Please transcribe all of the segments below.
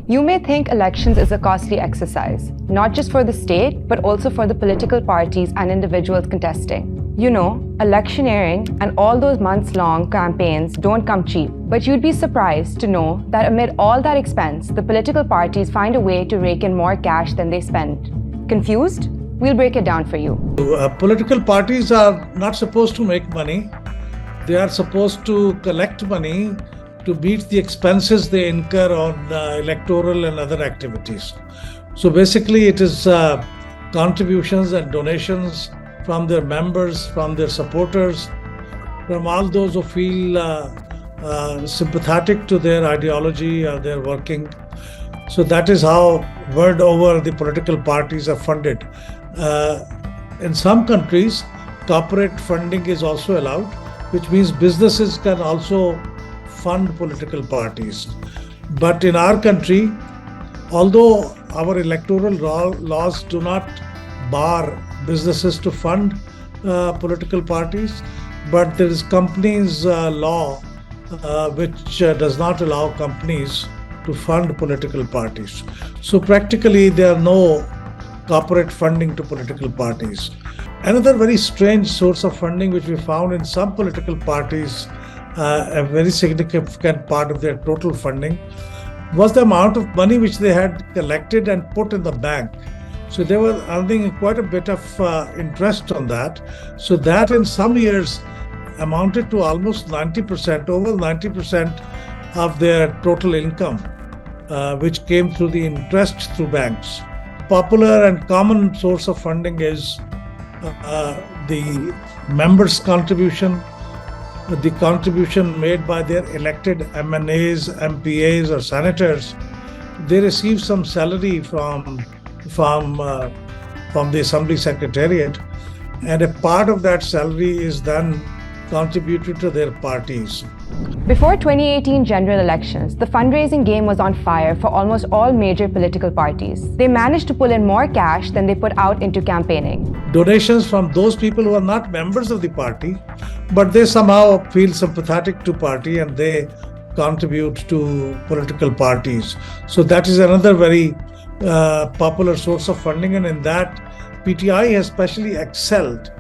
You may think elections is a costly exercise, not just for the state, but also for the political parties and individuals contesting. You know, electioneering and all those months-long campaigns don't come cheap. But you'd be surprised to know that amid all that expense, the political parties find a way to rake in more cash than they spend. Confused? We'll break it down for you. Political parties are not supposed to make money. They are supposed to collect money to meet the expenses they incur on electoral and other activities. So basically it is contributions and donations from their members, from their supporters, from all those who feel sympathetic to their ideology or their working. So that is how word over the political parties are funded. In some countries, corporate funding is also allowed, which means businesses can also fund political parties. But in our country, although our electoral laws do not bar businesses to fund political parties, but there is companies law which does not allow companies to fund political parties. So practically there are no corporate funding to political parties. Another very strange source of funding which we found in some political parties, a very significant part of their total funding, was the amount of money which they had collected and put in the bank. So they were earning quite a bit of interest on that. So that in some years amounted to almost 90%, over 90% of their total income, which came through the interest through banks. Popular and common source of funding is the members' contribution, the contribution made by their elected MNAs, MPAs or senators. They receive some salary from the Assembly Secretariat, and a part of that salary is then contributed to their parties. Before 2018 general elections, the fundraising game was on fire for almost all major political parties. They managed to pull in more cash than they put out into campaigning. Donations from those people who are not members of the party, but they somehow feel sympathetic to party and they contribute to political parties. So that is another very popular source of funding, and in that PTI has especially excelled,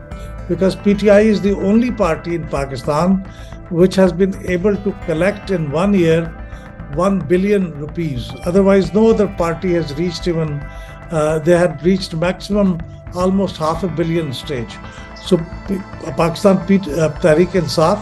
because PTI is the only party in Pakistan which has been able to collect in 1 year 1 billion rupees. Otherwise, no other party has reached even, they had reached maximum almost $500 million stage. So Pakistan Tehreek-e-Insaf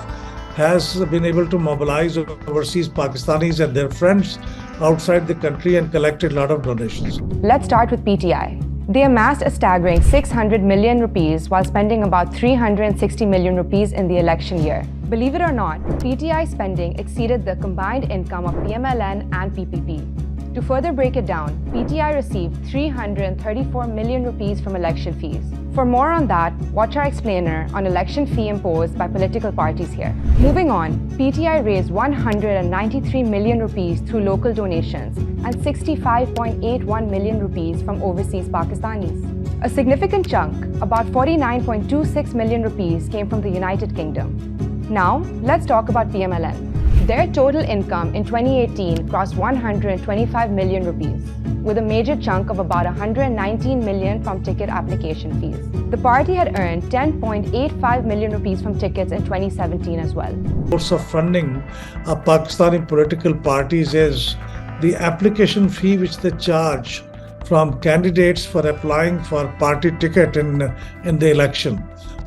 has been able to mobilize overseas Pakistanis and their friends outside the country and collected a lot of donations. Let's start with PTI. They amassed a staggering 600 million rupees while spending about 360 million rupees in the election year. Believe it or not, PTI spending exceeded the combined income of PMLN and PPP. To further break it down, PTI received 334 million rupees from election fees. For more on that, watch our explainer on election fee imposed by political parties here. Moving on, PTI raised 193 million rupees through local donations and 65.81 million rupees from overseas Pakistanis. A significant chunk, about 49.26 million rupees, came from the United Kingdom. Now, let's talk about PMLN. Their total income in 2018 crossed 125 million rupees, with a major chunk of about 119 million from ticket application fees. The party had earned 10.85 million rupees from tickets in 2017 as well. Source of funding of Pakistani political parties is the application fee which they charge from candidates for applying for party ticket in the election,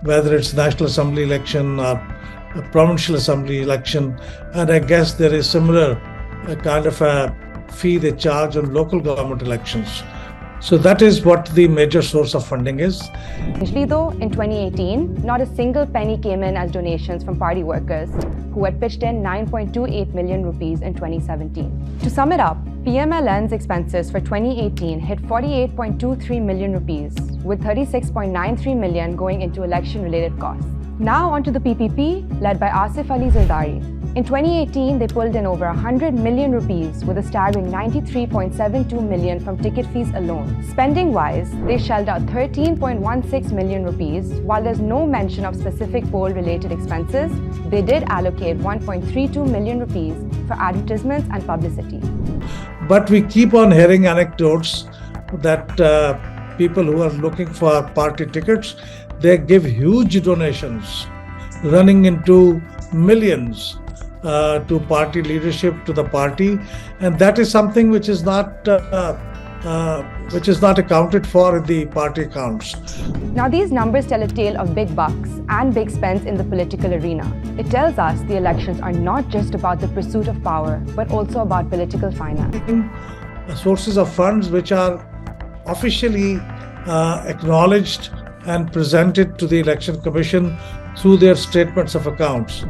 whether it's National Assembly election or a provincial assembly election, and I guess there is similar kind of a fee they charge on local government elections. So that is what the major source of funding is. Initially though, in 2018, not a single penny came in as donations from party workers who had pitched in 9.28 million rupees in 2017. To sum it up, PMLN's expenses for 2018 hit 48.23 million rupees, with 36.93 million going into election-related costs. Now onto the PPP, led by Asif Ali Zardari. In 2018, they pulled in over 100 million rupees with a staggering 93.72 million from ticket fees alone. Spending-wise, they shelled out 13.16 million rupees. While there's no mention of specific poll-related expenses, they did allocate 1.32 million rupees for advertisements and publicity. But we keep on hearing anecdotes that people who are looking for party tickets, they give huge donations running into millions to party leadership, to the party, and that is something which is not accounted for in the party accounts. Now, these numbers tell a tale of big bucks and big spends in the political arena. It tells us the elections are not just about the pursuit of power, but also about political finance. Sources of funds which are officially acknowledged and presented to the Election Commission through their statements of accounts.